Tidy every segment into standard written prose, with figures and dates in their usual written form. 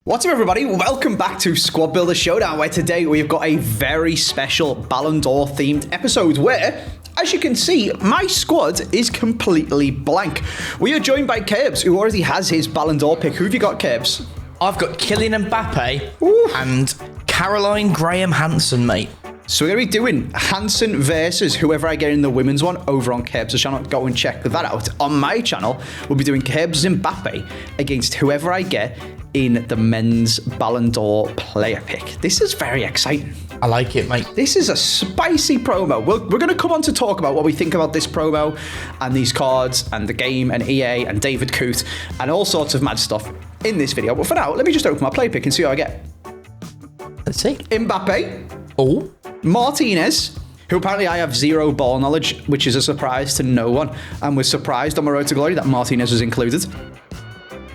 What's up, everybody? Welcome back to Squad Builder Showdown, where today we've got a very special Ballon d'Or themed episode where, as you can see, my squad is completely blank. We are joined by Kerbs, who already has his Ballon d'Or pick. Who have you got, Kerbs? I've got Kylian Mbappe and Caroline Graham Hansen, mate. So we're going to be doing Hansen versus whoever I get in the women's one over on Kerbs' channel. Go and check that out. On my channel, we'll be doing Kerbs Mbappe against whoever I get in the men's Ballon d'Or player pick. This is very exciting. I like it, mate. This is a spicy promo. We're going to come on to talk about what we think about this promo and these cards and the game and EA and David Coote and all sorts of mad stuff in this video. But for now, let me just open my player pick and see how I get. Let's see. Mbappe. Oh. Martinez, who apparently I have zero ball knowledge, which is a surprise to no one, and was surprised on my road to glory that Martinez was included.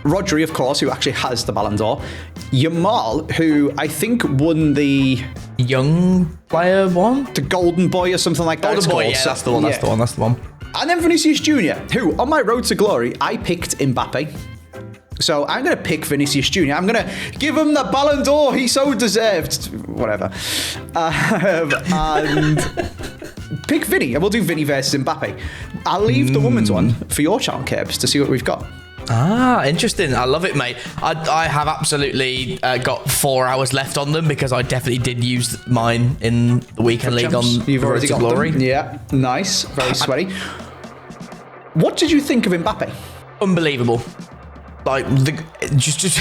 Rodri, of course, who actually has the Ballon d'Or. Yamal, who I think won the young player one? The Golden Boy or something like that. Golden Boy, yeah, that's the one, that's the one. And then Vinicius Jr., who, on my road to glory, I picked Mbappe. So I'm going to pick Vinicius Jr. I'm going to give him the Ballon d'Or he so deserved. Whatever. And pick Vinny. And we'll do Vinny versus Mbappe. I'll leave the women's one for your channel, Kerbs, to see what we've got. Ah, interesting. I love it, mate. I have absolutely got 4 hours left on them because I definitely did use mine in the weekend league on You've already got glory. Them. Yeah, nice. Very sweaty. What did you think of Mbappe? Unbelievable. Like, just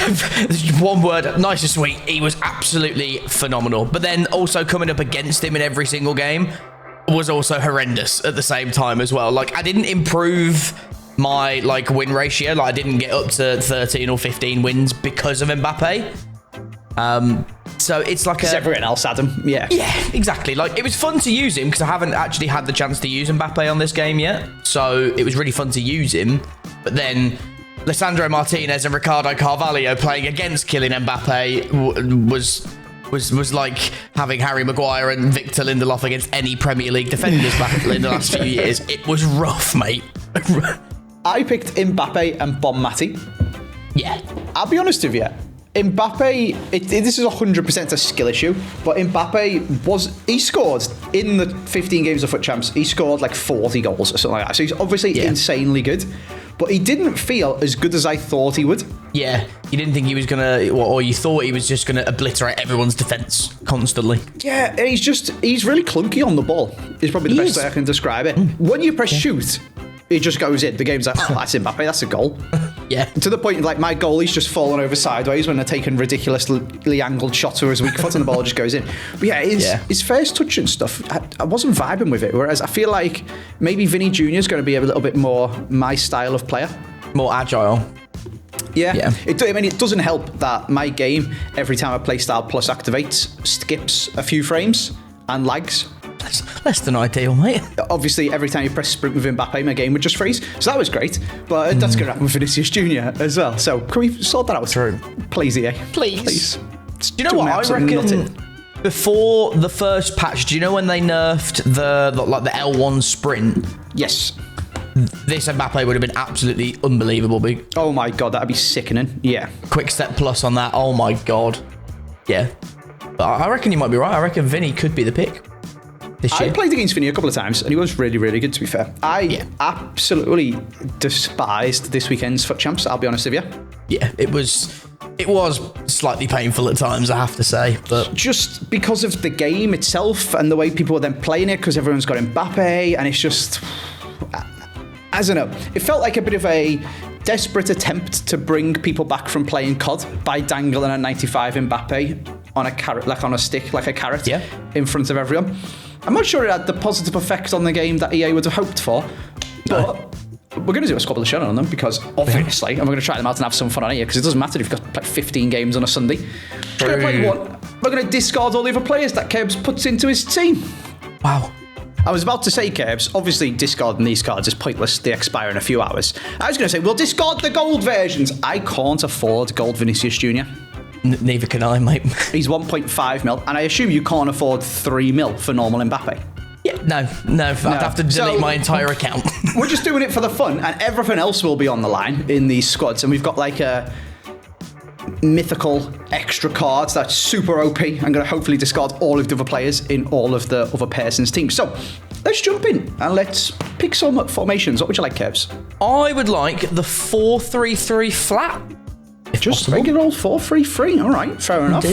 one word, nice and sweet. He was absolutely phenomenal. But then also coming up against him in every single game was also horrendous at the same time as well. Like, I didn't improve my win ratio. Like, I didn't get up to 13 or 15 wins because of Mbappe. So it's like everyone else had him. Yeah, exactly. Like, it was fun to use him because I haven't actually had the chance to use Mbappe on this game yet. So it was really fun to use him. But then Lisandro Martinez and Ricardo Carvalho playing against Kylian Mbappe was like having Harry Maguire and Victor Lindelof against any Premier League defenders back in the last few years. It was rough, mate. I picked Mbappe and Bonmati. Yeah. I'll be honest with you. Mbappe, this is 100% a skill issue, but Mbappe he scored in the 15 games of FUT Champs, he scored like 40 goals or something like that. So he's obviously insanely good, but he didn't feel as good as I thought he would. Yeah. You didn't think he was going to, or you thought he was just going to obliterate everyone's defence constantly. Yeah, and he's really clunky on the ball, is probably the best way I can describe it. When you press shoot, it just goes in. The game's like, oh, that's Mbappe, that's a goal. Yeah. To the point, like, my goalie's just fallen over sideways when they're taking ridiculously angled shots with his weak foot and the ball just goes in. But his first touch and stuff, I wasn't vibing with it. Whereas I feel like maybe Vinny Jr. is going to be a little bit more my style of player. More agile. Yeah. It doesn't help that my game, every time I play Style Plus activates, skips a few frames and lags. Less than ideal, mate. Obviously, every time you press sprint with Mbappe, my game would just freeze. So that was great. But that's going to happen with Vinicius Jr. as well. So can we sort that out? True. Please, EA. Please. Do you know what I reckon? Before the first patch, do you know when they nerfed the L1 sprint? Yes. This Mbappe would have been absolutely unbelievable. Oh my God, that'd be sickening. Yeah. Quick step plus on that. Oh my God. Yeah. But I reckon you might be right. I reckon Vinny could be the pick. I played against Vinny a couple of times, and he was really, really good, to be fair. I absolutely despised this weekend's FUT Champs, I'll be honest with you. Yeah, it was slightly painful at times, I have to say. But just because of the game itself and the way people were then playing it, because everyone's got Mbappe, and it's just, I don't know. It felt like a bit of a desperate attempt to bring people back from playing COD by dangling a 95 Mbappe on a carrot, like on a stick, like a carrot, in front of everyone. I'm not sure it had the positive effect on the game that EA would have hoped for, but we're going to do a squad of the Showdown on them because obviously, and we're going to try them out and have some fun on here because it doesn't matter if you've got like 15 games on a Sunday. We're going to discard all the other players that Kerbs puts into his team. Wow. I was about to say, Kerbs, obviously discarding these cards is pointless. They expire in a few hours. I was going to say, we'll discard the gold versions. I can't afford gold Vinicius Jr. Neither can I, mate. He's 1.5 mil, and I assume you can't afford 3 mil for normal Mbappe. Yeah, no. I'd have to delete my entire account. We're just doing it for the fun, and everything else will be on the line in these squads. And we've got like a mythical extra cards that's super OP. I'm going to hopefully discard all of the other players in all of the other person's teams. So let's jump in and let's pick some formations. What would you like, Kevs? I would like the 4-3-3 flat. Just possible. regular old 4-3-3. All right, fair enough.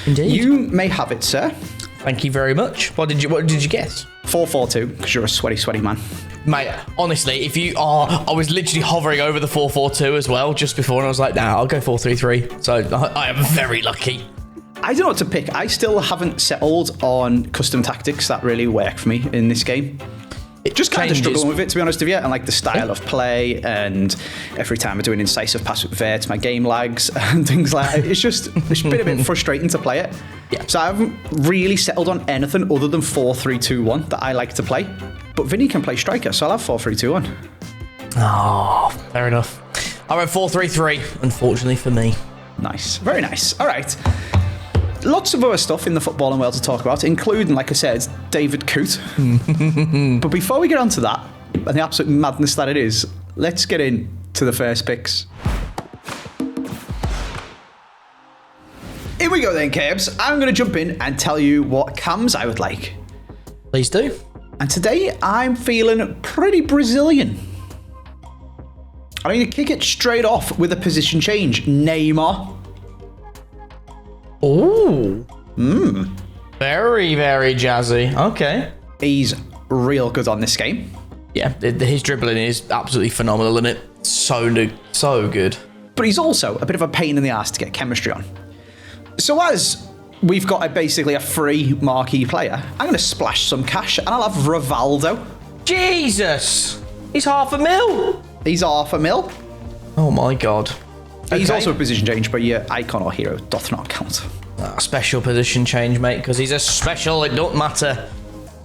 Indeed. You may have it, sir. Thank you very much. What did you guess? 4-4-2, because you're a sweaty man. Mate, honestly, if you are, I was literally hovering over the 4-4-2 as well just before, and I was like, nah, I'll go 4-3-3. So I am very lucky. I don't know what to pick. I still haven't settled on custom tactics that really work for me in this game. It just kind of struggling with it, to be honest with you, and like the style of play, and every time I do an incisive pass with Vert, my game lags and things like that. It's been a bit frustrating to play it. Yeah. So I haven't really settled on anything other than 4-3-2-1 that I like to play. But Vinny can play striker, so I'll have 4-3-2-1. Oh, fair enough. I went 4-3-3, unfortunately for me. Nice. Very nice. All right. Lots of other stuff in the footballing world to talk about, including, like I said, David Coote. But before we get on to that, and the absolute madness that it is, let's get into the first picks. Here we go then, Cabs. I'm going to jump in and tell you what cams I would like. Please do. And today, I'm feeling pretty Brazilian. I'm going to kick it straight off with a position change. Neymar. Ooh. Very, very jazzy. Okay. He's real good on this game. Yeah, his dribbling is absolutely phenomenal, isn't it? So good. But he's also a bit of a pain in the ass to get chemistry on. So as we've got basically a free marquee player, I'm going to splash some cash and I'll have Rivaldo. Jesus! He's $500,000. He's $500,000. Oh my god. He's Okay. also a position change, but your icon or hero doth not count. Special position change, mate, because he's a special, it don't matter.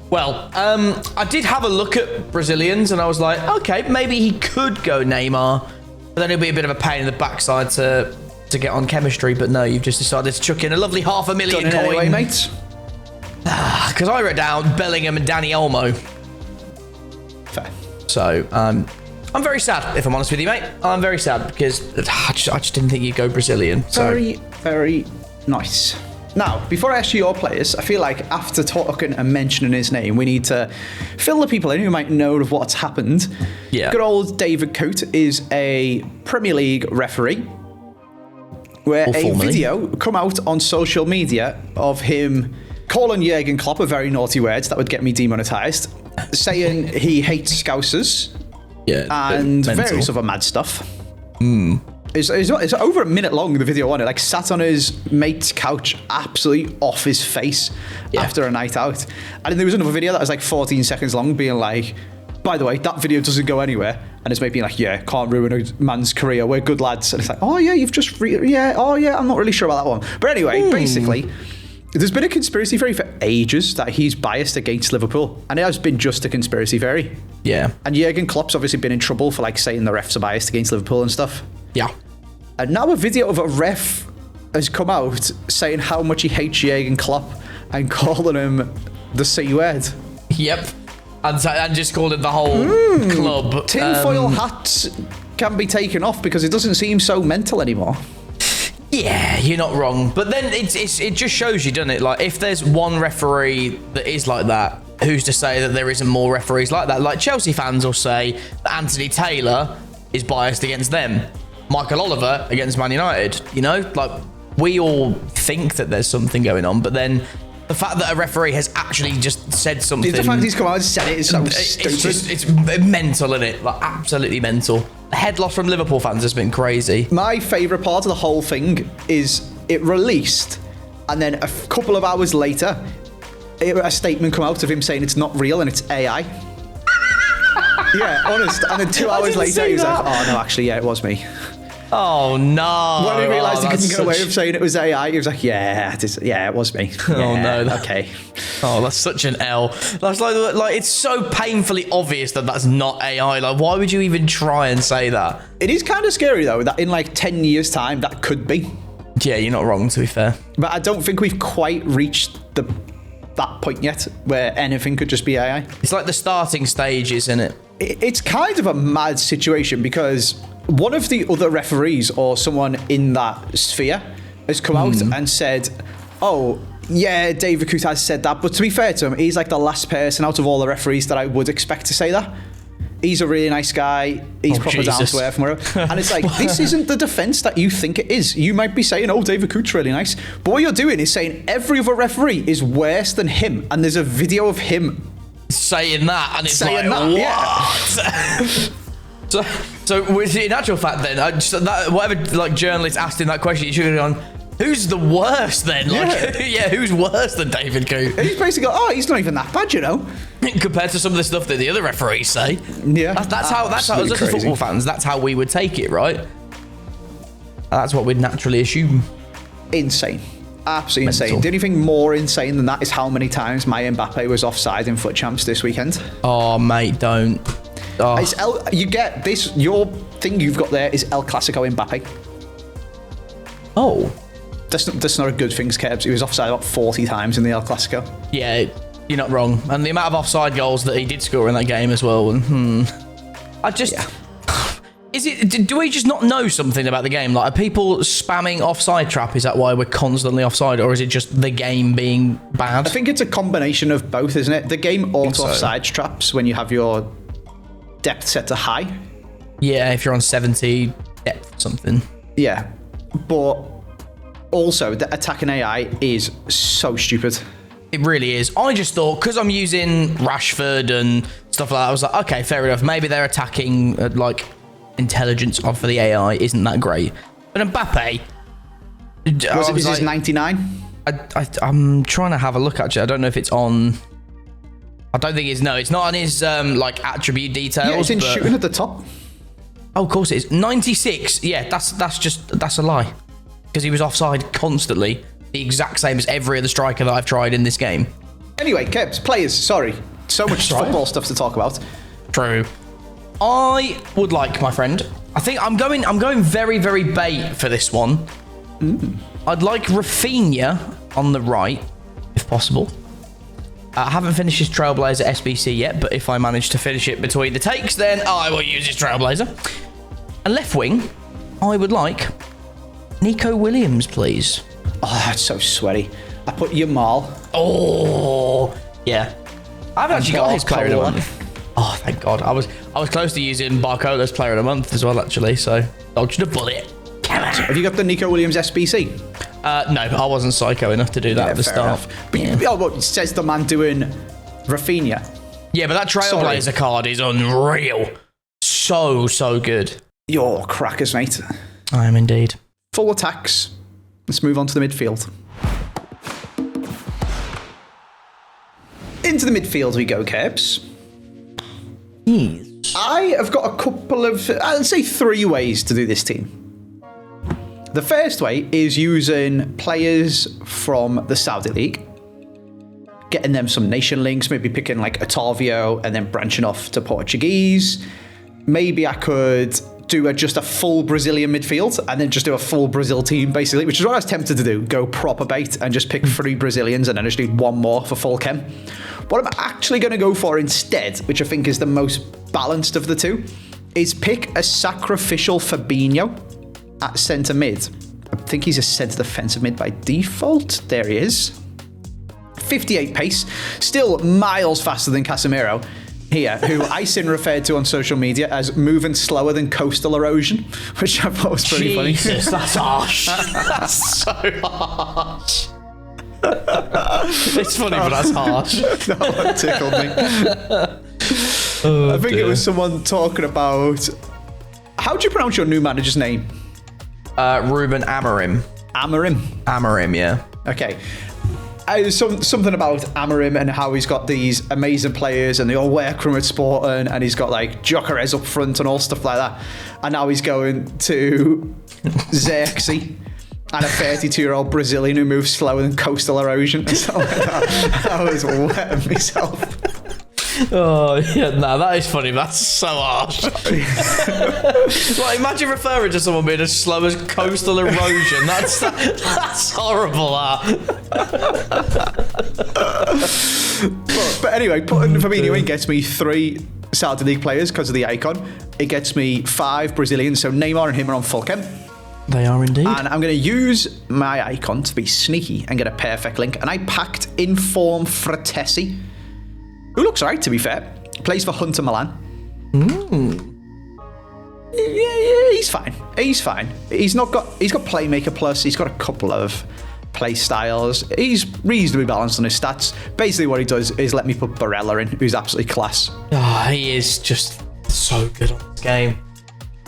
Well, I did have a look at Brazilians and I was like, okay, maybe he could go Neymar, but then it'll be a bit of a pain in the backside to get on chemistry. But no, you've just decided to chuck in a lovely $500,000 Done it coin. anyway, mate. Because I wrote down Bellingham and Danny Olmo. Fair. So, I'm very sad, if I'm honest with you, mate. I'm very sad because I just didn't think you'd go Brazilian. So. Very, very nice. Now, before I ask you your players, I feel like after talking and mentioning his name, we need to fill the people in who might know of what's happened. Yeah. Good old David Coote is a Premier League referee, where a video come out on social media of him calling Jurgen Klopp a very naughty words that would get me demonetized, saying he hates Scousers. Yeah, and mental. various other mad stuff. It's over a minute long, the video on it. Like, sat on his mate's couch, absolutely off his face after a night out. And then there was another video that was like 14 seconds long, being like, by the way, that video doesn't go anywhere. And his mate being like, yeah, can't ruin a man's career. We're good lads. And it's like, oh yeah, you've just, I'm not really sure about that one. But anyway, basically, there's been a conspiracy theory for ages that he's biased against Liverpool. And it has been just a conspiracy theory. Yeah. And Jurgen Klopp's obviously been in trouble for like saying the refs are biased against Liverpool and stuff. Yeah. And now a video of a ref has come out saying how much he hates Jurgen Klopp and calling him the C word. Yep. And just called it the whole club. Tinfoil hats can be taken off because it doesn't seem so mental anymore. Yeah, you're not wrong. But then it just shows you, doesn't it? Like, if there's one referee that is like that, who's to say that there isn't more referees like that? Like, Chelsea fans will say that Anthony Taylor is biased against them. Michael Oliver against Man United. You know? Like, we all think that there's something going on, but then the fact that a referee has actually just said something... The fact he's come out and said it is so stupid. It's mental, isn't it? Like, absolutely mental. The head loss from Liverpool fans has been crazy. My favourite part of the whole thing is it released, and then a couple of hours later, a statement come out of him saying it's not real and it's AI. Yeah, honest. And then 2 hours later, he was like, oh no, actually, yeah, it was me. Oh no! When he realised he couldn't get away such... with saying it was AI, he was like, yeah, it was me. Oh yeah, no! Okay. Oh, that's such an L. That's like it's so painfully obvious that that's not AI. Like, why would you even try and say that? It is kind of scary though that in like 10 years' time that could be. Yeah, you're not wrong, to be fair. But I don't think we've quite reached that point yet where anything could just be AI. It's like the starting stages, isn't it? It's kind of a mad situation because one of the other referees or someone in that sphere has come out and said, oh, yeah, David Coot has said that, but to be fair to him, he's like the last person out of all the referees that I would expect to say that. He's a really nice guy. He's proper down to earth. And it's like, this isn't the defence that you think it is. You might be saying, oh, David Coot's really nice. But what you're doing is saying every other referee is worse than him. And there's a video of him saying that. And it's saying like, that, what? Yeah. So in actual fact then, whatever like journalist asked him that question, you should have gone, who's the worst then? Like, who's worse than David Coot? He's basically go, oh, he's not even that bad, you know. Compared to some of the stuff that the other referees say. Yeah. That's how us as football fans, that's how we would take it, right? That's what we'd naturally assume. Insane. Absolutely insane. The only thing more insane than that is how many times my Mbappe was offside in Foot Champs this weekend. Oh, mate, don't. Oh. You get this, your thing you've got there is El Clasico Mbappe. Oh. That's not a good thing, Kerbs. He was offside about 40 times in the El Clasico. Yeah, you're not wrong. And the amount of offside goals that he did score in that game as well. I just... Yeah. Do we just not know something about the game? Like, are people spamming offside trap? Is that why we're constantly offside? Or is it just the game being bad? I think it's a combination of both, isn't it? The game auto offside traps when you have your depth set to high. Yeah, if you're on 70 depth something. Yeah, but... Also, the attacking AI is so stupid. It really is. I just thought, because I'm using Rashford and stuff like that, I was like, okay, fair enough. Maybe their attacking, intelligence for the AI isn't that great. But Mbappe... Is this 99? I'm trying to have a look, actually. I don't know if it's on... I don't think it's... No, it's not on his, attribute details. Yeah, it's in shooting at the top. Oh, of course it is. 96. Yeah, that's a lie. Because he was offside constantly, the exact same as every other striker that I've tried in this game. Anyway, Kebs, players, sorry. So much football stuff to talk about. True. I would like, my friend, I think I'm going very, very bait for this one. I'd like Rafinha on the right, if possible. I haven't finished his Trailblazer SBC yet, but if I manage to finish it between the takes, then I will use his Trailblazer. And left wing, I would like... Nico Williams, please. Oh, that's so sweaty. I put Yamal. Oh, yeah. I've actually got his player of the month. Oh, thank God. I was close to using Barcola's player of the month as well, actually, so dodged a bullet. Have you got the Nico Williams SBC? No, I wasn't psycho enough to do that at the start. But it says the man doing Rafinha. Yeah, but that Trailblazer card is unreal. So good. You're crackers, mate. I am indeed. Full attacks. Let's move on to the midfield. Into the midfield we go, Kerbs. Yes. I have got a couple of, I'd say 3 ways to do this team. The first way is using players from the Saudi League, getting them some nation links, maybe picking like Otavio and then branching off to Portuguese. Maybe I could do just a full Brazilian midfield and then just do a full Brazil team, basically, which is what I was tempted to do. Go proper bait and just pick 3 Brazilians and then just need 1 more for full chem. What I'm actually going to go for instead, which I think is the most balanced of the 2, is pick a sacrificial Fabinho at centre mid. I think he's a centre defensive mid by default. There he is. 58 pace, still miles faster than Casemiro here, who Ison referred to on social media as moving slower than coastal erosion, which I thought was pretty funny. Jesus, that's harsh. That's so harsh. It's funny, but that's harsh. That one tickled me. I think it was someone talking about... How do you pronounce your new manager's name? Ruben Amorim. Amorim, yeah. Okay. Something about Amorim and how he's got these amazing players and they all work from at Sporting and he's got like Gyökeres up front and all stuff like that. And now he's going to Xerxes and a 32-year-old Brazilian who moves slower than coastal erosion. So I was wetting myself. Oh, yeah, no, that is funny. That's so harsh. Like, imagine referring to someone being as slow as coastal erosion. That's horrible, But anyway, putting Fabinho in gets me 3 Saudi League players because of the icon. It gets me 5 Brazilians, so Neymar and him are on full chem. They are indeed. And I'm going to use my icon to be sneaky and get a perfect link. And I packed Inform Fratesi, who looks alright, to be fair. Plays for Hunter Milan. Yeah, he's fine. He's fine. He's got Playmaker Plus. He's got a couple of play styles. He's reasonably balanced on his stats. Basically, what he does is let me put Barella in, who's absolutely class. Oh, he is just so good on this game.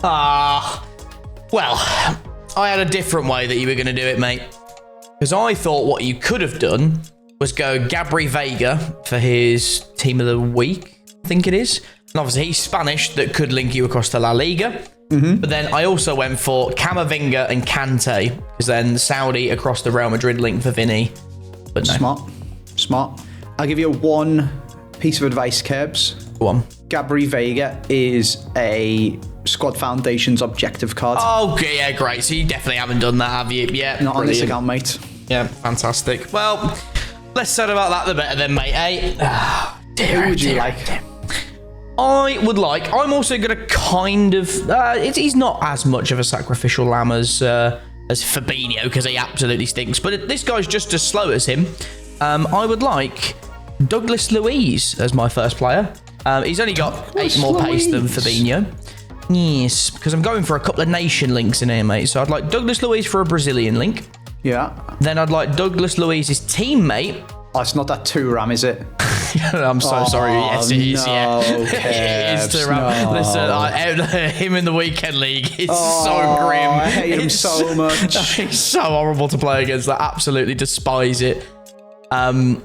Well, I had a different way that you were going to do it, mate. Because I thought what you could have done was go Gabri Veiga for his team of the week, I think it is. And obviously he's Spanish, that could link you across to La Liga. But then I also went for Camavinga and Kante, because then Saudi across the Real Madrid link for Vinny. But no. Smart. I'll give you one piece of advice, Kerbs. Go on. Gabri Veiga is a Squad Foundation's objective card. Oh, okay, yeah, great. So you definitely haven't done that, have you? Yeah, not on this account, mate. Yeah, fantastic. Well, less said about that, the better then, mate, eh? Who would you like? I'm also going to kind of... he's not as much of a sacrificial lamb as Fabinho, because he absolutely stinks. But this guy's just as slow as him. I would like Douglas Luiz as my first player. He's only got 8 more pace than Fabinho. Yes, because I'm going for a couple of nation links in here, mate. So I'd like Douglas Luiz for a Brazilian link. Yeah. Then I'd like Douglas Luiz's teammate. Oh, it's not that Thuram, is it? I'm so sorry. Yes, it is. No, yeah, it is Thuram. No. Listen, him in the weekend league. It's so grim. I hate him so much. It's so horrible to play against. I absolutely despise it. But I'm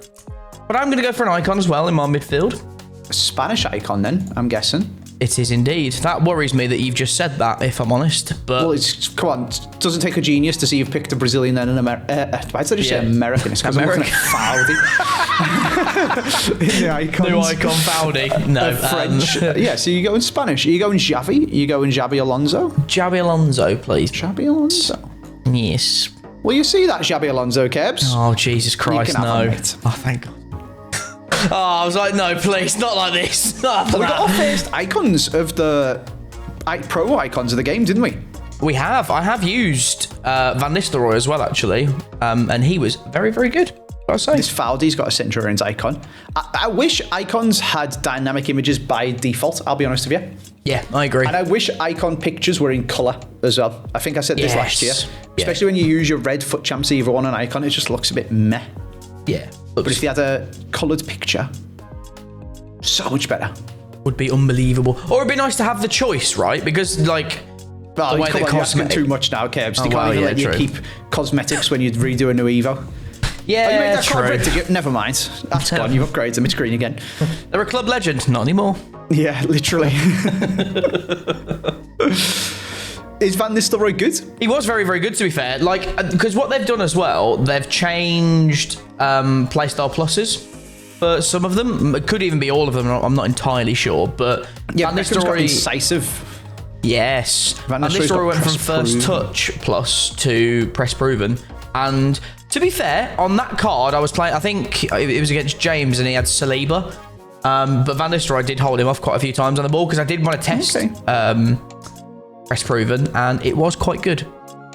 going to go for an icon as well in my midfield. A Spanish icon, then, I'm guessing. It is indeed. That worries me that you've just said that, if I'm honest. But well, come on. It doesn't take a genius to see you've picked a Brazilian and an American. Why did I just say American? It's because I'm looking at Faudi. In the icons. New icon Faudi. No. French. Yeah, so you go in Spanish. Are you going Xavi? Are you going Xabi Alonso? Xabi Alonso, please. Xabi Alonso. Yes. Will you see that Xabi Alonso, Kebs? Oh, Jesus Christ, no. Him, mate. Oh, thank God. Oh, I was like, no, please, not like this. Not we got our first icons of the pro icons of the game, didn't we? We have. I have used Van Nistelrooy as well, actually. And he was very, very good, gotta say. This Faudi's got a Centurion's icon. I wish icons had dynamic images by default, I'll be honest with you. Yeah, I agree. And I wish icon pictures were in colour as well. I think I said this last year. Especially when you use your red foot champs either on an icon, it just looks a bit meh. Yeah. But if you had a coloured picture, so much better. Would be unbelievable. Or it'd be nice to have the choice, right? Because, like, well, the way you're asking too much now, Kerbs. They can't even let you keep cosmetics when you redo a new Evo. Yeah, you made that true. Never mind. That's gone. You've upgraded them. It's green again. They're a club legend. Not anymore. Yeah, literally. Is Van Nistelrooy good? He was very, very good, to be fair. Like, because what they've done as well, they've changed playstyle pluses for some of them. It could even be all of them. I'm not entirely sure, but yeah, Van Nistelrooy incisive. Yes, Van Nistelrooy went from first touch plus to press proven, and to be fair, on that card I was playing. I think it was against James, and he had Saliba. But Van Nistelrooy did hold him off quite a few times on the ball because I did want to test. Press proven, and it was quite good.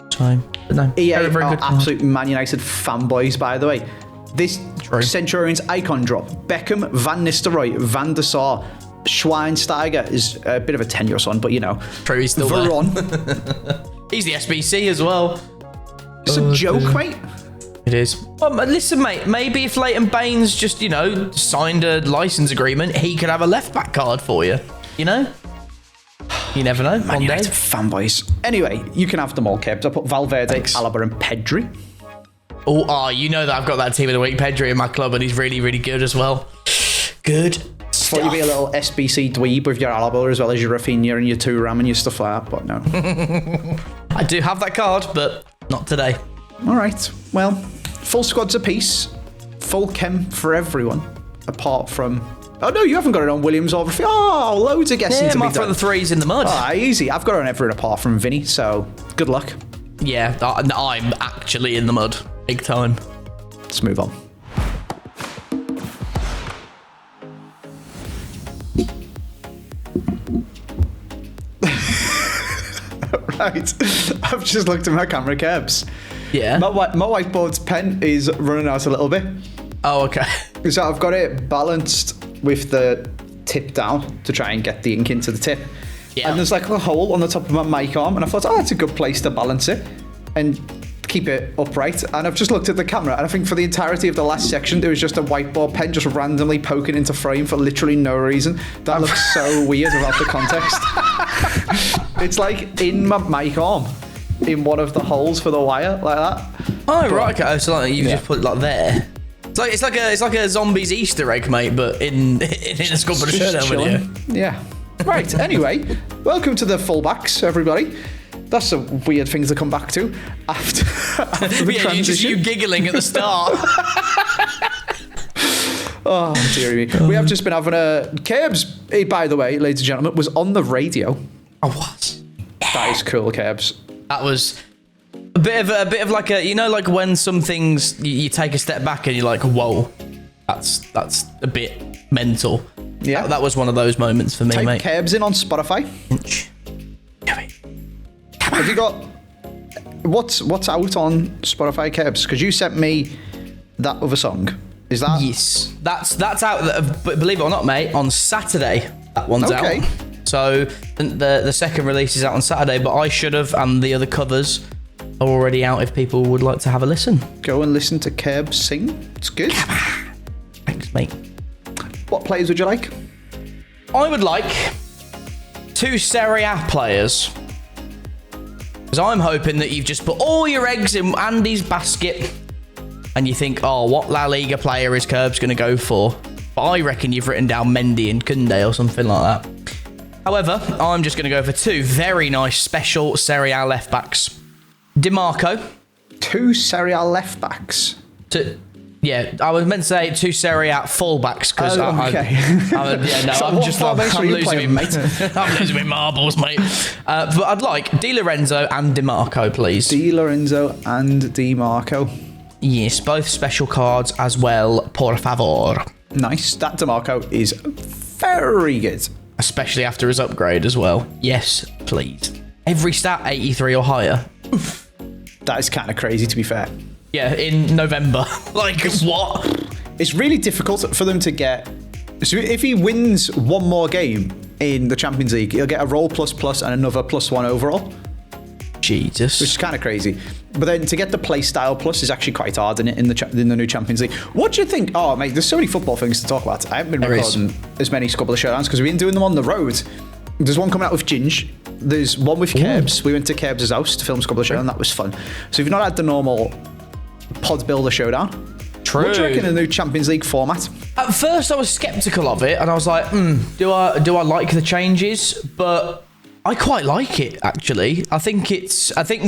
So, but no, EA very, very are good. Absolute Man United fanboys, by the way. This Centurion's icon drop: Beckham, Van Nistelrooy, Van der Sar, Schweinsteiger is a bit of a tenuous one, but you know. True, he's still Veron. He's the SBC as well. It's a joke, mate. It is. Well, listen, mate. Maybe if Leighton Baines just, signed a license agreement, he could have a left back card for you. You know. You never know. Man United fanboys. Anyway, you can have them all, Kebs. I put Valverde, Alaba, and Pedri. You know that I've got that team of the week, Pedri, in my club, and he's really, really good as well. Good stuff. Thought you'd be a little SBC dweeb with your Alaba as well as your Rafinha and your Thuram and your stuff like that, but no. I do have that card, but not today. All right. Well, full squads apiece. Full chem for everyone, apart from Oh, no, you haven't got it on Williams or... Oh, loads of guessing to be my done. front three is in the mud. Ah, easy. I've got it on everyone apart from Vinny, so good luck. Yeah, I'm actually in the mud. Big time. Let's move on. Right. I've just looked at my camera, Kebs. Yeah. My whiteboard's pen is running out a little bit. Oh, okay. So I've got it balanced with the tip down to try and get the ink into the tip. Yeah. And there's like a hole on the top of my mic arm, and I thought, that's a good place to balance it and keep it upright. And I've just looked at the camera, and I think for the entirety of the last section, there was just a whiteboard pen just randomly poking into frame for literally no reason. That looks so weird without the context. It's like in my mic arm, in one of the holes for the wire, like that. Oh, right. Okay. So like you just put it like there. It's like a zombies Easter egg, mate, but in a Squad Builder Showdown video. Yeah. Right. Anyway, welcome to the fullbacks, everybody. That's a weird thing to come back to after the transition. You giggling at the start. Oh, dear me. We have just been having a... Kerbs, by the way, ladies and gentlemen, was on the radio. Oh, what? That is cool, Kerbs. That was a bit of like a, you know, like when some things you take a step back and you're like, whoa, that's a bit mental. Yeah. That was one of those moments for me, Type mate. Kerbs in on Spotify. Have you got... What's out on Spotify, Kerbs? Because you sent me that other song. Is that... Yes. That's out, but believe it or not, mate, on Saturday, that one's out. So the second release is out on Saturday, but I should have, and the other covers are already out if people would like to have a listen. Go and listen to Kerbs sing. It's good. Thanks, mate. What players would you like? I would like 2 Serie A players. Because I'm hoping that you've just put all your eggs in Andy's basket and you think, oh, what La Liga player is Kerbs going to go for? But I reckon you've written down Mendy and Koundé or something like that. However, I'm just going to go for 2 very nice special Serie A left-backs. DiMarco. 2 Serie A left-backs? Yeah, I was meant to say 2 Serie A full-backs because okay. I'm losing mate. I'm losing my marbles, mate. But I'd like Di Lorenzo and DiMarco, please. Di Lorenzo and DiMarco. Yes, both special cards as well, por favor. Nice. That DiMarco is very good. Especially after his upgrade as well. Yes, please. Every stat 83 or higher. Oof. That is kind of crazy, to be fair. Yeah, in November. Like, what? It's really difficult for them to get... So if he wins one more game in the Champions League, he'll get a roll plus and another +1 overall. Jesus. Which is kind of crazy. But then to get the play style plus is actually quite hard in the new Champions League. What do you think? Oh, mate, there's so many football things to talk about. I haven't been recording as many Squad Builder Showdowns because we've been doing them on the road. There's one coming out with Ginge. There's one with Kerbs. We went to Kerbs' house to film Squad Builder Showdown. That was fun. So if you've not had the normal Pod Builder Showdown, True. What do you reckon of the new Champions League format? At first, I was skeptical of it, and I was like, do I like the changes? But I quite like it, actually. I think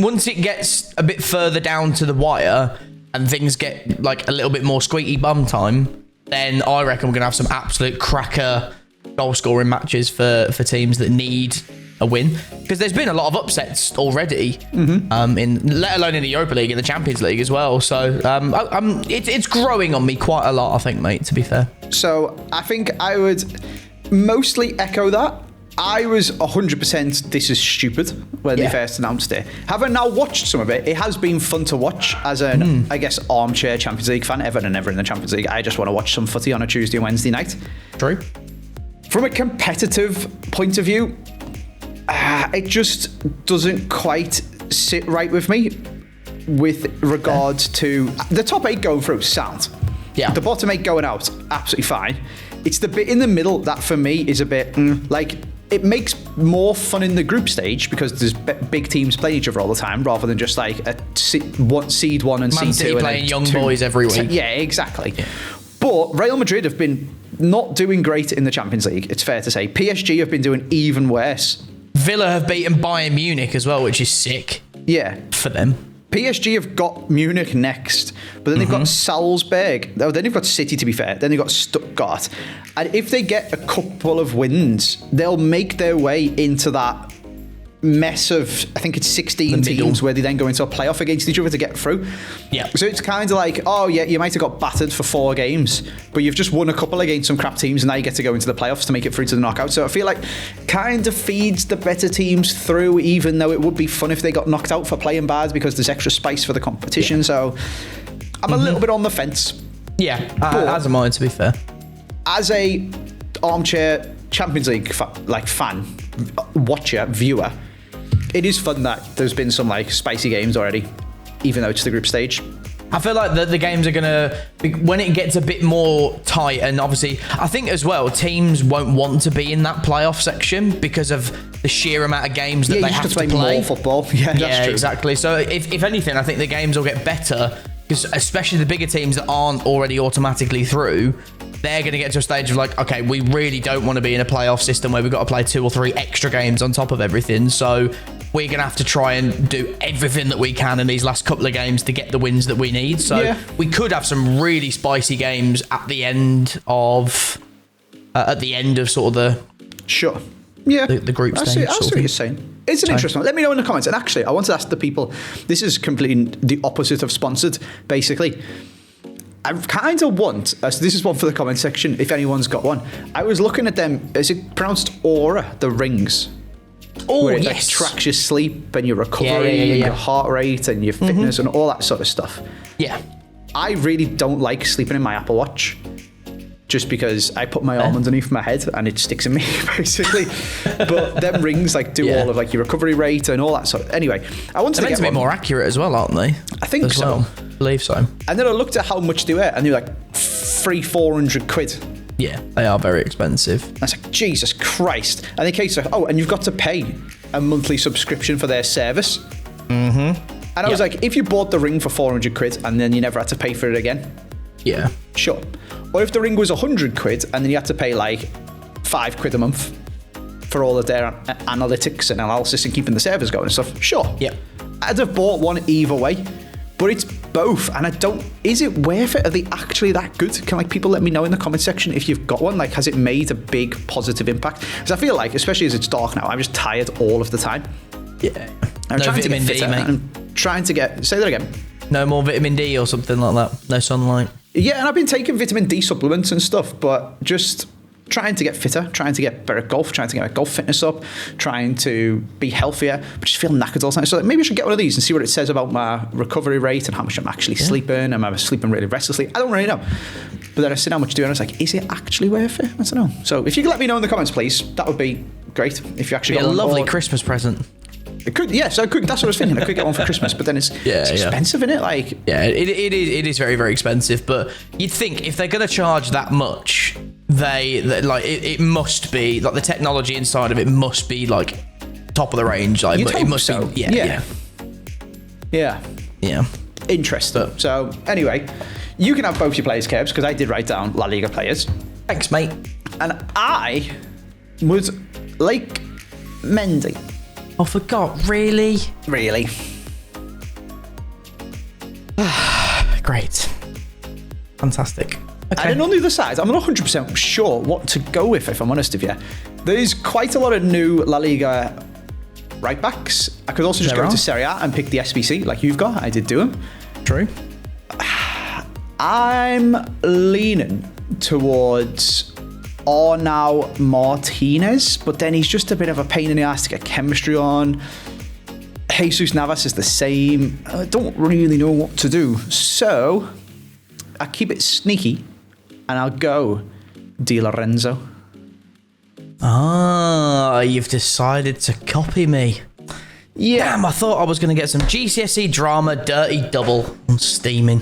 once it gets a bit further down to the wire and things get like a little bit more squeaky bum time, then I reckon we're gonna have some absolute cracker goal scoring matches for teams that need a win, because there's been a lot of upsets already, let alone in the Europa League and the Champions League as well. So it's growing on me quite a lot, I think, mate, to be fair. So I think I would mostly echo that. I was 100% this is stupid when they first announced it. Having now watched some of it, it has been fun to watch as an, I guess, armchair Champions League fan. Everton are never in the Champions League. I just want to watch some footy on a Tuesday and Wednesday night. True. From a competitive point of view, it just doesn't quite sit right with me with regards to the top 8 going through, sound. Yeah. The bottom 8 going out, absolutely fine. It's the bit in the middle that for me is a bit like, it makes more fun in the group stage because there's big teams playing each other all the time rather than just like a seed 1 and Man seed City 2 playing and young boys every week. Yeah, exactly. Yeah. But Real Madrid have been not doing great in the Champions League, it's fair to say. PSG have been doing even worse. Villa have beaten Bayern Munich as well, which is sick. Yeah. For them. PSG have got Munich next, but then they've got Salzburg. Oh, then they've got City, to be fair. Then they've got Stuttgart. And if they get a couple of wins, they'll make their way into that mess of, I think it's 16 teams where they then go into a playoff against each other to get through. Yeah. So it's kind of like, oh yeah, you might have got battered for 4 games, but you've just won a couple against some crap teams and now you get to go into the playoffs to make it through to the knockout. So I feel like kind of feeds the better teams through, even though it would be fun if they got knocked out for playing bad because there's extra spice for the competition. Yeah. So I'm a little bit on the fence. Yeah, as am I, to be fair. As a armchair Champions League fan, watcher, viewer, it is fun that there's been some like spicy games already, even though it's the group stage. I feel like the games are going to, when it gets a bit more tight, and obviously, I think as well, teams won't want to be in that playoff section because of the sheer amount of games that they have to play. More football. Yeah, that's true. Exactly. So if anything, I think the games will get better, because especially the bigger teams that aren't already automatically through, they're going to get to a stage of like, okay, we really don't want to be in a playoff system where we've got to play 2 or 3 extra games on top of everything. So we're going to have to try and do everything that we can in these last couple of games to get the wins that we need. So we could have some really spicy games at the end of sort of the the group stage. I see what you're saying. It's an interesting one. Let me know in the comments. And actually, I want to ask the people, this is completely the opposite of sponsored, basically. I kind of want, so this is one for the comment section, if anyone's got one. I was looking at them, is it pronounced Aura, the rings? Oh, where it yes. like, tracks your sleep and your recovery and your heart rate and your fitness and all that sort of stuff. Yeah. I really don't like sleeping in my Apple Watch, just because I put my arm underneath my head and it sticks in me, basically. But them rings like do all of like your recovery rate and all that sort of. Anyway, I wanted to get a bit more accurate as well, aren't they? I think so. Well. I believe so. And then I looked at how much they were, and they're like £400. Yeah, they are very expensive. I was like, Jesus Christ. And they came to, and you've got to pay a monthly subscription for their service. And I was like, if you bought the ring for £400 and then you never had to pay for it again, sure. Or if the ring was £100 and then you had to pay like £5 a month for all of their analytics and analysis and keeping the servers going and stuff, sure. Yeah. I'd have bought one either way. But it's both, and I don't. Is it worth it? Are they actually that good? Can like people let me know in the comment section if you've got one? Like, has it made a big positive impact? Because I feel like, especially as it's dark now, I'm just tired all of the time. Yeah. I'm trying to get fitter, mate. I'm trying to get. Say that again. No more vitamin D or something like that. No sunlight. Yeah, and I've been taking vitamin D supplements and stuff, but just trying to get fitter, trying to get better at golf, trying to get my golf fitness up, trying to be healthier, but just feel knackered all the time. So maybe I should get one of these and see what it says about my recovery rate and how much I'm actually sleeping. Am I sleeping really restlessly? I don't really know. But then I said how much do, and I was like, is it actually worth it? I don't know. So if you could let me know in the comments, please, that would be great. If you actually got a lovely Christmas present. It could, yes, I could. That's what I was thinking. I could get one for Christmas, but then it's expensive, isn't it? Like, it is very, very expensive. But you'd think if they're going to charge that much, it must be like the technology inside of it must be like top of the range. Like, but it must be, yeah. Interesting. So anyway, you can have both your players, Kerbs, because I did write down La Liga players. Thanks, mate. And I would like Mendy. Oh, for God, really? Really? Great. Fantastic. Okay. And then on the other side, I'm not 100% sure what to go with, if I'm honest with you. There's quite a lot of new La Liga right backs. I could also just go to Serie A and pick the SBC like you've got. I did do them. True. I'm leaning towards Arnau Martinez, but then he's just a bit of a pain in the ass to get chemistry on. Jesus Navas is the same. I don't really know what to do. So I keep it sneaky and I'll go Di Lorenzo. Ah, you've decided to copy me. Yeah. Damn, I thought I was going to get some GCSE drama dirty double on steaming.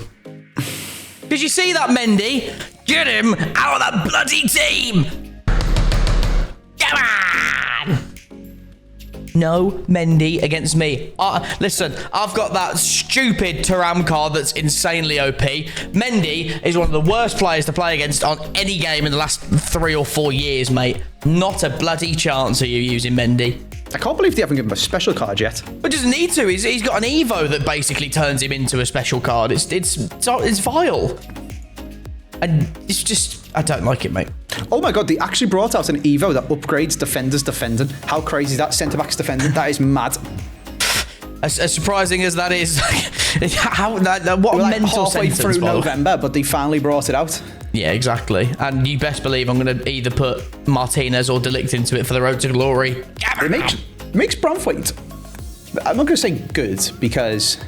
Did you see that, Mendy? Get him out of that bloody team! Come on! No Mendy against me. Listen, I've got that stupid Thuram card that's insanely OP. Mendy is one of the worst players to play against on any game in the last 3 or 4 years, mate. Not a bloody chance are you using Mendy. I can't believe they haven't given him a special card yet. But doesn't need to. He's got an Evo that basically turns him into a special card. It's vile. And it's just, I don't like it, mate. Oh my God, they actually brought out an Evo that upgrades defenders defending. How crazy is that? Centre-backs defending. That is mad. As surprising as that is, what We're mental halfway sentence, through Ballon. November, but they finally brought it out. Yeah, exactly. And you best believe I'm going to either put Martinez or Delict into it for the road to glory. It makes Braithwaite, I'm not going to say good, because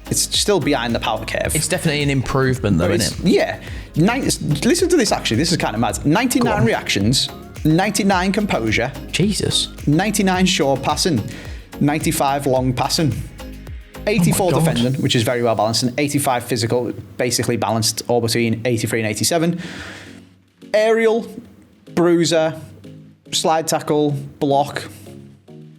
it's still behind the power curve. It's definitely an improvement, though, isn't it? Yeah. Listen to this, actually. This is kind of mad. 99 reactions, 99 composure. Jesus. 99 short passing, 95 long passing, 84 defending, which is very well balanced, and 85 physical, basically balanced all between 83 and 87. Aerial, bruiser, slide tackle, block,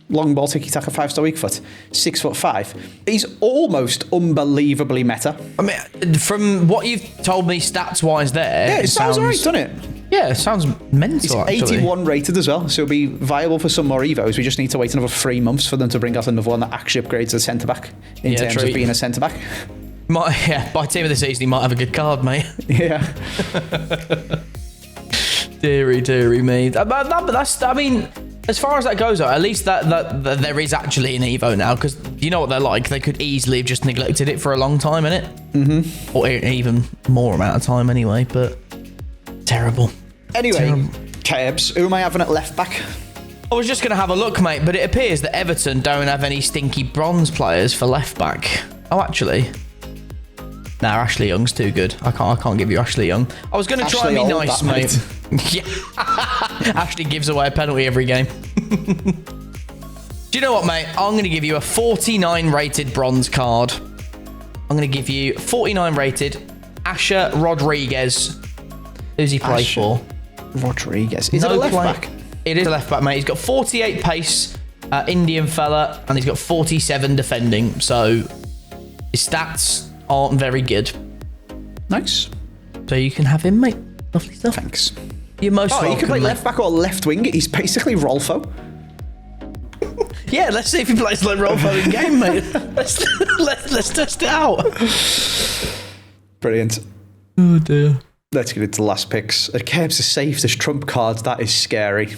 long ball, tiki-taka, 5-star weak foot, 6'5". He's almost unbelievably meta. I mean, from what you've told me stats-wise there... Yeah, it sounds alright, doesn't it? Yeah, it sounds mental, He's actually. 81 rated as well, so he'll be viable for some more Evos. We just need to wait another 3 months for them to bring out another one that actually upgrades the centre-back in terms of being a centre-back. By team of the season, he might have a good card, mate. Yeah. Deary me. But that's, I mean, as far as that goes, at least that there is actually an Evo now, because you know what they're like. They could easily have just neglected it for a long time, innit? Mm-hmm. Or even more amount of time anyway, but terrible. Anyway, Cabs, who am I having at left back? I was just going to have a look, mate, but it appears that Everton don't have any stinky bronze players for left back. Oh, actually... Nah, Ashley Young's too good. I can't give you Ashley Young. I was going to try and be nice, mate. Yeah. Ashley gives away a penalty every game. Do you know what, mate? I'm going to give you a 49 rated bronze card. I'm going to give you 49 rated Asher Rodriguez. Who's he play for? Rodriguez. Is it a left back? It is a left back, mate. He's got 48 pace, Indian fella, and he's got 47 defending. So his stats aren't very good. Nice. So you can have him, mate. Lovely stuff. Thanks. You're most welcome. He can play left back or left wing. He's basically Rolfo. Yeah, let's see if he plays like Rolfo in game, mate. Let's test it out. Brilliant. Oh dear. Let's get into the last picks. Cabs is safe. There's trump cards. That is scary.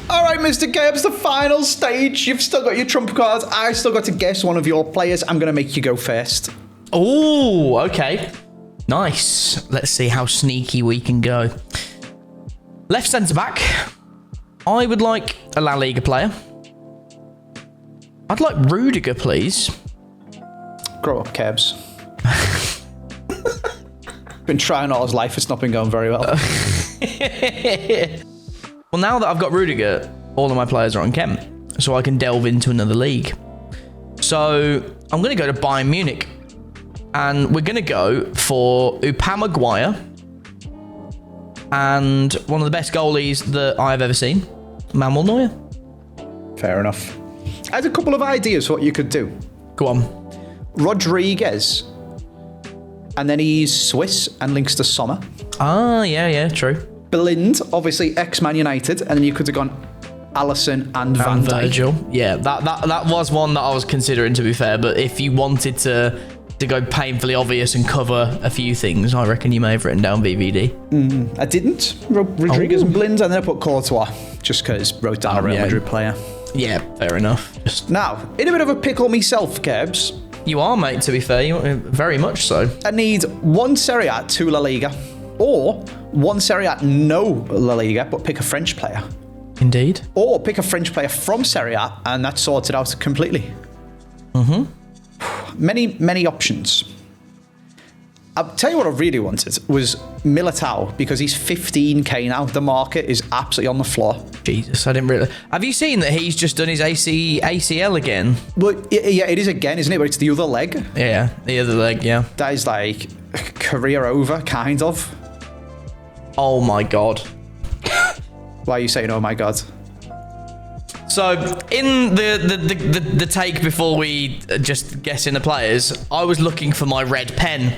All right, Mr. Cabs, the final stage. You've still got your trump cards. I still got to guess one of your players. I'm going to make you go first. Oh, okay. Nice. Let's see how sneaky we can go. Left centre-back. I would like a La Liga player. I'd like Rudiger, please. Grow up, Cabs. Been trying all his life. It's not been going very well. Well, now that I've got Rudiger, all of my players are on Chem, so I can delve into another league. So I'm going to go to Bayern Munich, and we're going to go for Upama Maguire, and one of the best goalies that I've ever seen, Manuel Neuer. Fair enough. I had a couple of ideas for what you could do. Go on. Rodriguez, and then he's Swiss and links to Sommer. Ah, yeah, true. Blind, obviously ex-Man United, and then you could have gone Alisson and Van Dijk. Virgil. Yeah, that was one that I was considering, to be fair, but if you wanted to go painfully obvious and cover a few things, I reckon you may have written down VVD. I didn't. Rodriguez and Blind, and then I put Courtois, just because wrote down a Real Madrid player. Yeah, fair enough. Now, in a bit of a pickle myself, Cabs. You are, mate, to be fair. You very much so. I need one Serie A, 2 La Liga, or one Serie A, no La Liga, but pick a French player. Indeed. Or pick a French player from Serie A, and that sorts it out completely. Many options. I'll tell you what I really wanted was Militao, because he's 15k now. The market is absolutely on the floor. Jesus, I didn't really... Have you seen that he's just done his ACL again? Well, yeah, it is again, isn't it? But it's the other leg. Yeah, the other leg, yeah. That is like career over, kind of. Oh my God. Why are you saying, oh my God? So, in the take before we just guess in the players, I was looking for my red pen,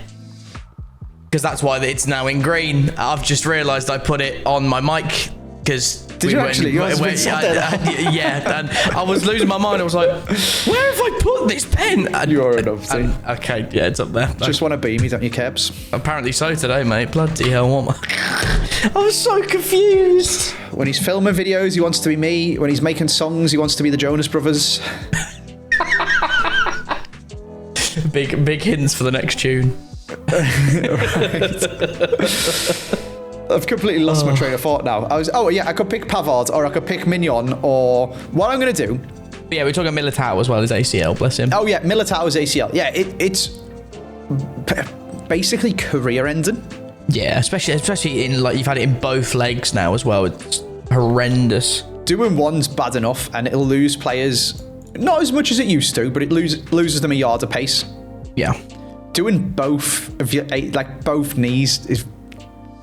because that's why it's now in green. I've just realised I put it on my mic Because Did you actually? Yours been sat there? Yeah, and I was losing my mind. I was like, where have I put this pen? And, You're an upsie. Okay, yeah, it's up there. Just want to beam me, don't you, Kebs? Apparently so today, mate. Bloody hell, what? I was so confused. When he's filming videos, he wants to be me. When he's making songs, he wants to be the Jonas Brothers. Big hints for the next tune. I've completely lost my train of thought now. I could pick Pavard or I could pick Mignon, or what I'm going to do. But yeah, we're talking Militao as well as ACL, bless him. Oh yeah, Militao's ACL. Yeah, it's basically career ending. Yeah, especially in like you've had it in both legs now as well. It's horrendous. Doing one's bad enough, and it'll lose players not as much as it used to, but it loses them a yard of pace. Yeah. Doing both of your both knees is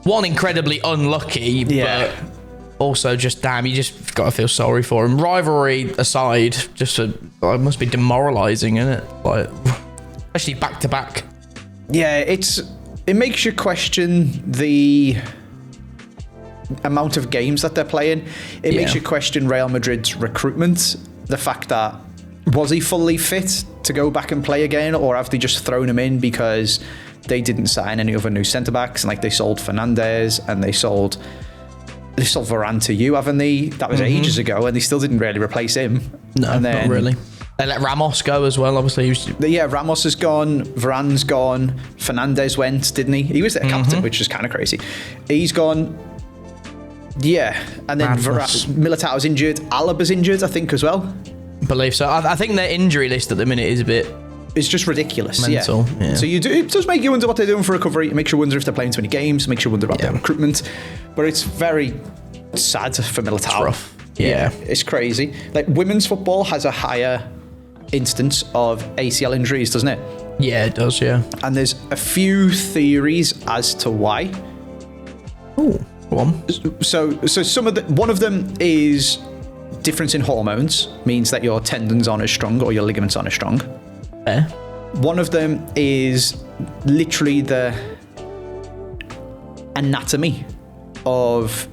one incredibly unlucky, but also just damn, you just got to feel sorry for him. Rivalry aside, it must be demoralising, isn't it? Like, especially back to back. Yeah, it makes you question the amount of games that they're playing. It makes you question Real Madrid's recruitment. The fact that, was he fully fit to go back and play again, or have they just thrown him in because they didn't sign any other new centre backs? And like they sold Fernandes and they sold Varane to you, haven't they? That was ages ago, and they still didn't really replace him. No, and then, not really. They let Ramos go as well, obviously. Ramos is gone, Varane's gone, Fernandes went, didn't he? He was their captain, which is kind of crazy. He's gone. Yeah, and then Militao's injured, Alaba's injured, I think, as well. I believe so. I think their injury list at the minute is a bit... It's just ridiculous. Mental, yeah. So it does make you wonder what they're doing for recovery. It makes you wonder if they're playing too many games. It makes you wonder about their recruitment. But it's very sad for Militao. It's rough. Yeah. It's crazy. Like, women's football has a higher instance of ACL injuries, doesn't it? Yeah, it does, yeah. And there's a few theories as to why. Oh, go on. So one of them is difference in hormones, means that your tendons aren't as strong or your ligaments aren't as strong. Fair. One of them is literally the anatomy of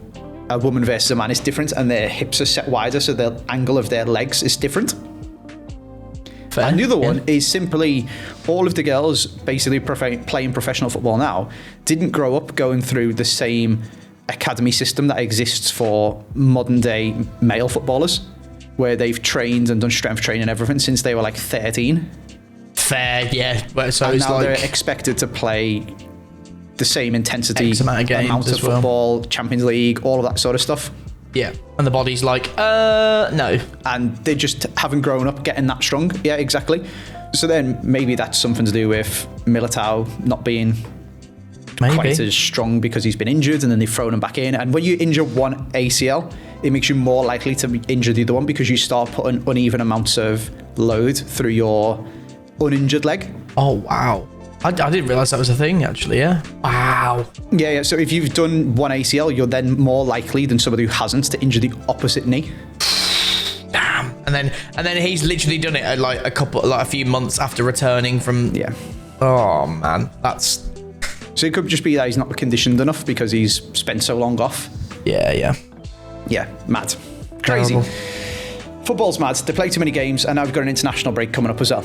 a woman versus a man is different, and their hips are set wider, so the angle of their legs is different. Fair. And the other one is simply all of the girls basically playing professional football now didn't grow up going through the same academy system that exists for modern day male footballers, where they've trained and done strength training and everything since they were like 13. Fair, yeah. So and it's now like they're expected to play the same intensity, amount of games amount of football, Champions League, all of that sort of stuff. Yeah, and the body's like, no. And they just haven't grown up getting that strong. Yeah, exactly. So then maybe that's something to do with Militao not being quite as strong because he's been injured, and then they've thrown him back in. And when you injure one ACL, it makes you more likely to injure the other one because you start putting uneven amounts of load through your uninjured leg. Oh, wow. I didn't realise that was a thing, actually, yeah. Wow. Yeah. So if you've done one ACL, you're then more likely than somebody who hasn't to injure the opposite knee. Damn. And then he's literally done it at a few months after returning from... Yeah. Oh, man. That's... So it could just be that he's not conditioned enough because he's spent so long off. Yeah. Yeah, mad. Crazy. Terrible. Football's mad. They play too many games, and now we've got an international break coming up as well.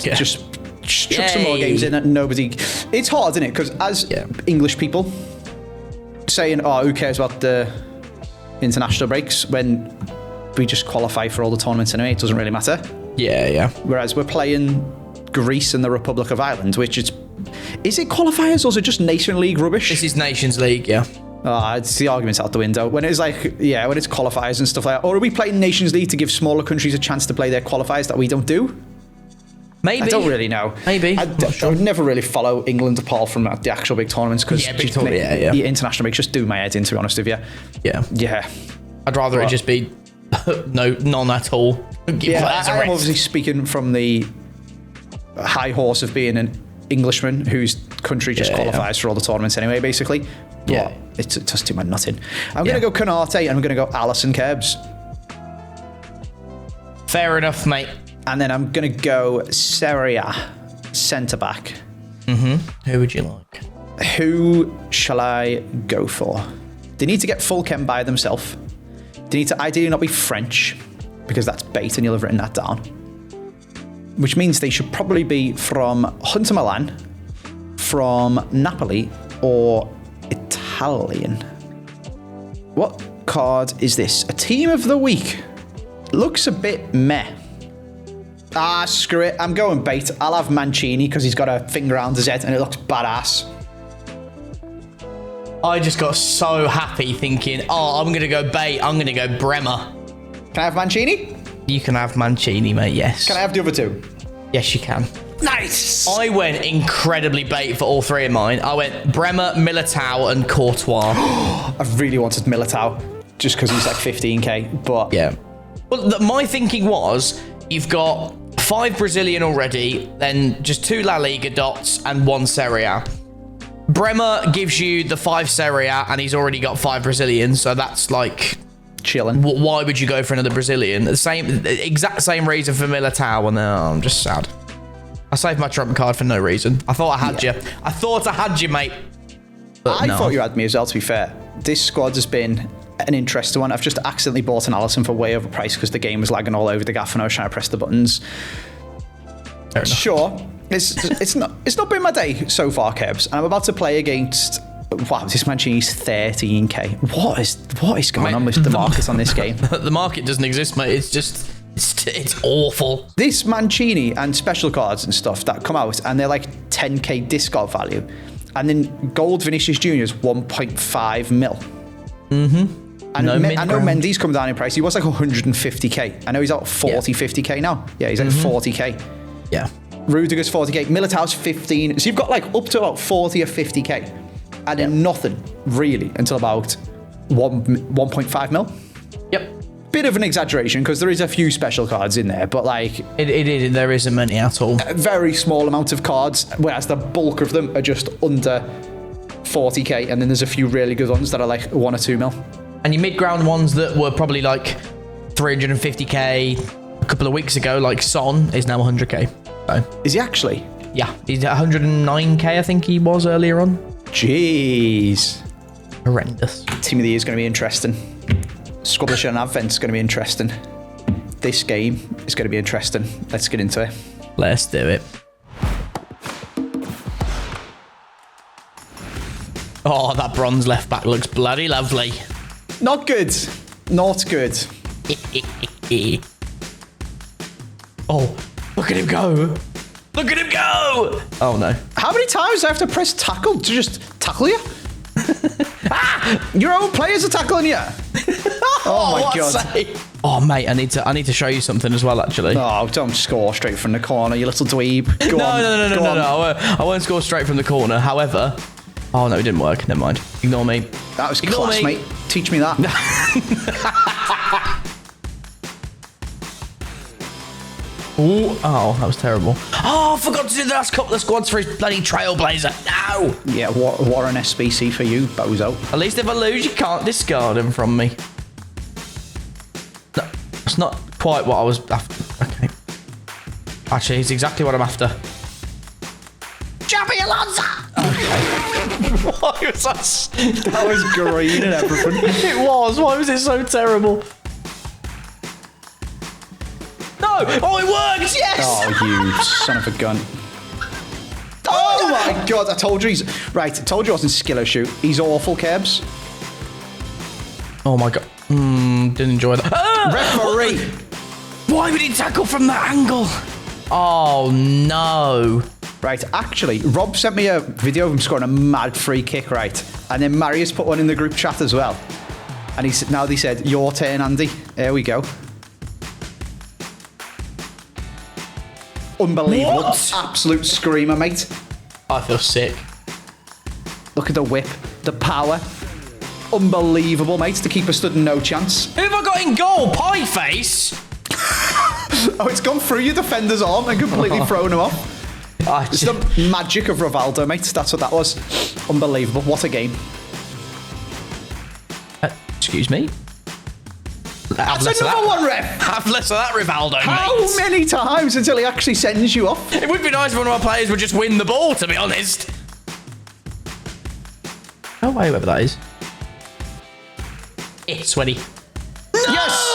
Yeah. Just chuck some more games in and nobody... It's hard, isn't it? Because as English people saying, oh, who cares about the international breaks when we just qualify for all the tournaments anyway, it doesn't really matter. Yeah. Whereas we're playing Greece and the Republic of Ireland, which is it qualifiers or is it just Nation League rubbish? This is Nations League, yeah. It's the argument's out the window. When it's when it's qualifiers and stuff like that. Or are we playing Nations League to give smaller countries a chance to play their qualifiers that we don't do? Maybe. I don't really know. Maybe. I would never really follow England apart from the actual big tournaments because the international breaks just do my head in, to be honest with you. Yeah. I'd rather it just be none at all. Give players a rest. I'm obviously speaking from the high horse of being an Englishman whose country just qualifies for all the tournaments anyway, basically. But it does do my nutting. I'm going to go Canate and I'm going to go Alisson Kerbs. Fair enough, mate. And then I'm going to go Seria, centre-back. Who would you like? Who shall I go for? They need to get full chem by themselves. They need to ideally not be French, because that's bait and you'll have written that down. Which means they should probably be from Hunter Milan, from Napoli, or Italian. What card is this? A team of the week. Looks a bit meh. Ah, screw it. I'm going bait. I'll have Mancini because he's got a finger around his head and it looks badass. I just got so happy thinking, oh, I'm going to go bait. I'm going to go Bremer. Can I have Mancini? You can have Mancini, mate, yes. Can I have the other two? Yes, you can. Nice! I went incredibly bait for all three of mine. I went Bremer, Militao, and Courtois. I really wanted Militao just because he's like 15k, but... Yeah. Well, my thinking was, you've got 5 Brazilian already, then just 2 La Liga dots and 1 Serie A. Bremer gives you the 5 Serie A, and he's already got 5 Brazilians, so that's like... chilling. Why would you go for another Brazilian? The exact same reason for Militao, and I'm just sad. I saved my trump card for no reason. I thought I had you. I thought I had you, mate. But I no. thought you had me as well, to be fair. This squad has been an interesting one. I've just accidentally bought an Alisson for way overpriced because the game was lagging all over the gaff and I was trying to press the buttons. Fair enough. Sure, it's not been my day so far, Kebs. And I'm about to play against... Wow, this Mancini's 13k. What is going on with the market on this game? The market doesn't exist, mate. It's just... It's awful. This Mancini and special cards and stuff that come out and they're like 10k discard value. And then gold Vinicius Jr. is 1.5 mil. Mm-hmm. And I know Mendy's come down in price. He was like 150k. I know he's out 50k now. Yeah, he's like 40k. Yeah. Rudiger's 40k. Militao's 15. So you've got like up to about 40 or 50k. And then nothing really until about 1.5 mil. Yep. Bit of an exaggeration because there is a few special cards in there, but like there isn't many at all. A very small amount of cards, whereas the bulk of them are just under 40k, and then there's a few really good ones that are like 1 or 2 mil. And your mid-ground ones that were probably like 350k a couple of weeks ago, like Son, is now 100k. So, is he actually? Yeah, he's at 109k, I think he was earlier on. Jeez. Horrendous. Team of the Year is going to be interesting. Squabblish and Advent is going to be interesting. This game is going to be interesting. Let's get into it. Let's do it. Oh, that bronze left back looks bloody lovely. Not good. Not good. Oh, look at him go. Look at him go. Oh, no. How many times do I have to press tackle to just tackle you? Your own players are tackling you. Oh my god. Oh mate, I need to show you something as well, actually. Oh, don't score straight from the corner, you little dweeb. Go on. No. I won't score straight from the corner. However, oh no, it didn't work. Never mind. Ignore me. That was class, mate. Teach me that. Ooh, oh, that was terrible. Oh, I forgot to do the last couple of squads for his bloody Trailblazer. No. Yeah, what an SBC for you, bozo. At least if I lose, you can't discard him from me. No, it's not quite what I was after. Okay. Actually, it's exactly what I'm after. Javi Alonso! Okay. Why was that was green and everything. It was. Why was it so terrible? No! Oh, it worked! Yes! Oh, you son of a gun. Oh my god, I told you I told you I wasn't skill or shoot. He's awful, Kebs. Oh my god. Didn't enjoy that. Referee! Why would he tackle from that angle? Oh no. Right, actually, Rob sent me a video of him scoring a mad free kick, right? And then Marius put one in the group chat as well. And now they said, your turn, Andy. There we go. Unbelievable. What? Absolute screamer, mate. I feel sick. Look at the whip, the power. Unbelievable, mate. The keeper stood no chance. Who have I got in goal? Pie face? Oh, it's gone through your defender's arm and completely thrown him off. It's the magic of Rivaldo, mate. That's what that was. Unbelievable. What a game. Excuse me? That's another one, ref. Have less of that, Rivaldo, How mate. many times until he actually sends you off? It would be nice if one of our players would just win the ball, to be honest. Go away, whoever that is. It's when he... Yes!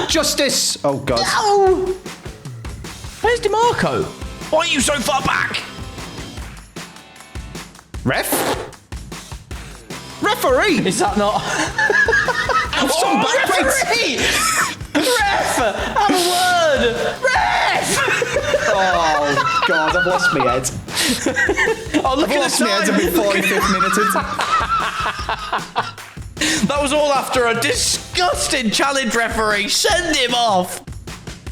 Justice! Oh, God. No! Where's DeMarco? Why are you so far back? Ref? Referee! Is that not... Some back referee! Ref! Have a word! Ref! Oh, God, I've lost my head. Oh, look I've lost my head in my 45th minute. That was all after a disgusting challenge referee. Send him off.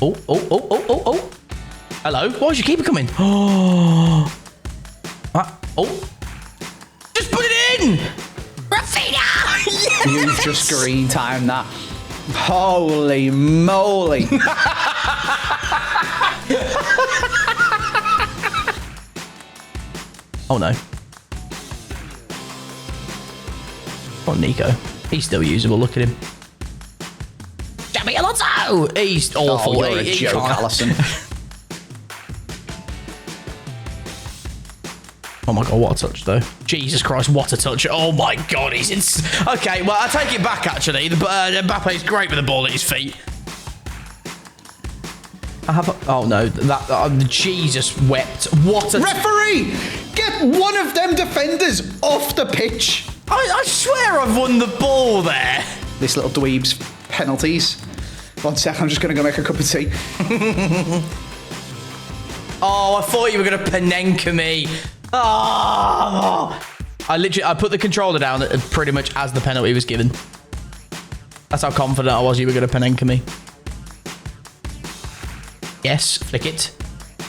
Oh. Hello. Why is your keeper coming? Oh. Just put it in. Rafinha. Yes. You've just green timed that. Holy moly. Oh, no. Oh, Nico. He's still usable. Look at him. Jamie Alonso! He's awful. Oh, you're a joke, Allison. Oh my God, what a touch, though. Jesus Christ, what a touch. Oh my God, he's in... Okay, well, I take it back, actually. Mbappe's great with the ball at his feet. Oh, no. Jesus wept. What a... Referee! Get one of them defenders off the pitch. I swear I've won the ball there. This little dweeb's penalties. 1 sec, I'm just going to go make a cup of tea. Oh, I thought you were going to Panenka me. Oh. I put the controller down pretty much as the penalty was given. That's how confident I was you were going to Panenka me. Yes, flick it.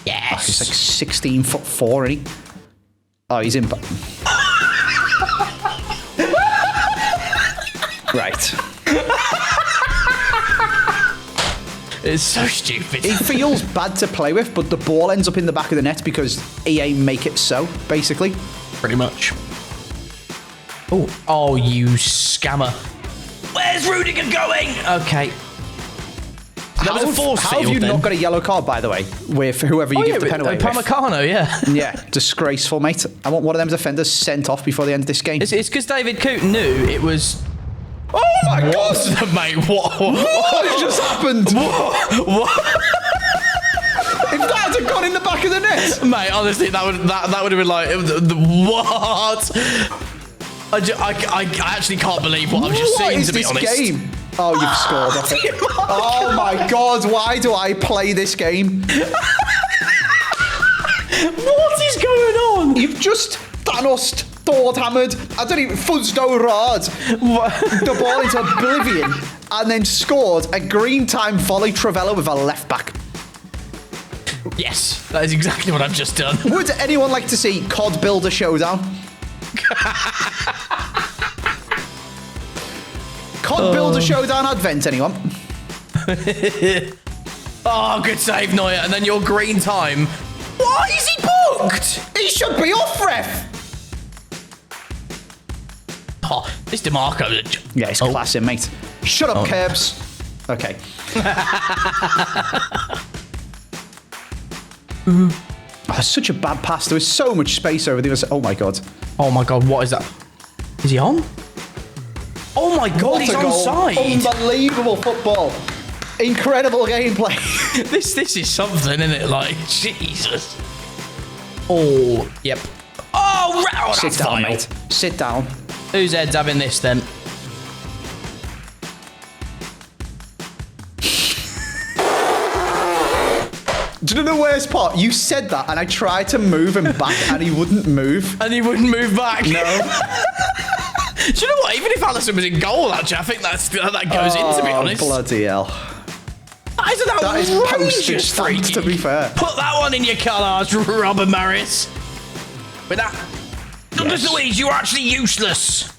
Yes. Oh, he's like 16'4", isn't he? Oh, he's in... Right. It's so stupid. It feels bad to play with, but the ball ends up in the back of the net because EA make it so, basically. Pretty much. Oh, you scammer. Where's Rudiger going? Okay. That was a force How have you not got a yellow card, by the way, with whoever you give the pen away with? Pamecano, yeah. Yeah, disgraceful, mate. I want one of them defenders sent off before the end of this game. It's because David Coote knew it was... Oh my God! Mate, what just happened? What? If that had gone in the back of the net, mate, honestly, that would have been like what? I actually can't believe what I've just seen. To be honest, what is this game? Oh, you've scored off it. Oh my God! Why do I play this game? What is going on? You've just Thanos Thord hammered. I don't even Fuzzdo Rod. The ball into oblivion, and then scored a green time volley Trivella with a left back. Yes, that is exactly what I've just done. Would anyone like to see COD Builder Showdown? COD Builder Showdown Advent, anyone? Oh, good save, Neuer. And then your green time. Why is he booked? He should be off, ref. Oh, this DeMarco. Yeah, it's classic, mate. Shut up, Kerbs. Okay. That's such a bad pass. There was so much space over the other side. Oh my God. Oh my God, what is that? Is he on? Oh my God, he's onside. Unbelievable football. Incredible gameplay. This is something, isn't it? Like, Jesus. Oh, yep. Oh, sit down, mate. Sit down. Whose head's having this then? Do you know the worst part? You said that, and I tried to move him back, and he wouldn't move. And he wouldn't move back? No. Do you know what? Even if Alisson was in goal, actually, I think that goes in, to be honest. Bloody hell. That is postage stamp, to be fair. Put that one in your colours, Robert Maris. With that, Douglas Luiz, you're actually useless.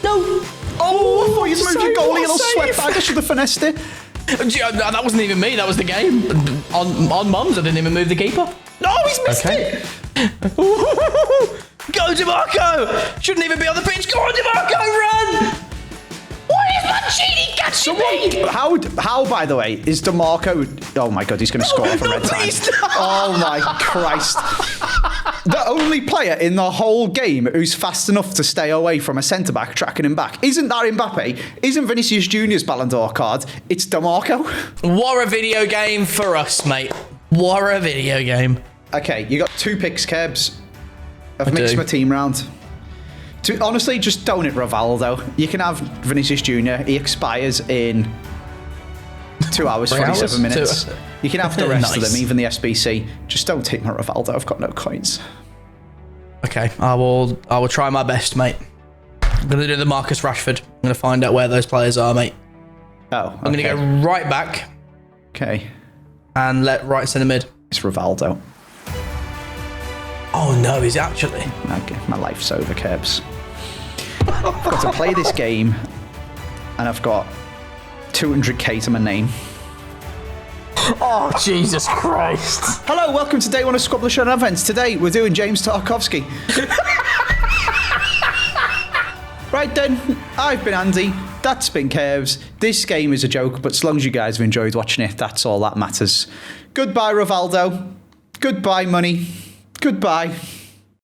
No. Oh, I thought you moved your goalie, little sweatbag. I should have finessed it. That wasn't even me. That was the game. On mums, I didn't even move the keeper. No, he's missed it. Go, DeMarco. Shouldn't even be on the pitch. Go on, DeMarco, run. Why is Mancini catching me? How, by the way, is DeMarco... Oh, my God, he's going to score from red time. Please, no. Oh, my Christ. The only player in the whole game who's fast enough to stay away from a centre-back tracking him back isn't that Mbappe, isn't Vinicius Junior's Ballon d'Or card, it's DeMarco. What a video game for us, mate. What a video game. Okay, you got 2 picks, Kebs. I've mixed my team round. Honestly, just don't hit Rivaldo. You can have Vinicius Junior. He expires in 2 hours, 47 minutes. You can have the rest of them, even the SBC. Just don't take my Rivaldo. I've got no coins. Okay, I will try my best, mate. I'm going to do the Marcus Rashford. I'm going to find out where those players are, mate. Oh, okay. I'm going to go right back. Okay. And let right centre mid. It's Rivaldo. Oh, no, is it actually? Okay, my life's over, Kebs. I've got to play this game, and I've got 200k to my name. Oh, Jesus Christ. Hello, welcome to day 1 of Squabble Showdown events. Today, we're doing James Tarkovsky. Right then, I've been Andy, that's been Kebs. This game is a joke, but as long as you guys have enjoyed watching it, that's all that matters. Goodbye, Rivaldo. Goodbye, money. Goodbye.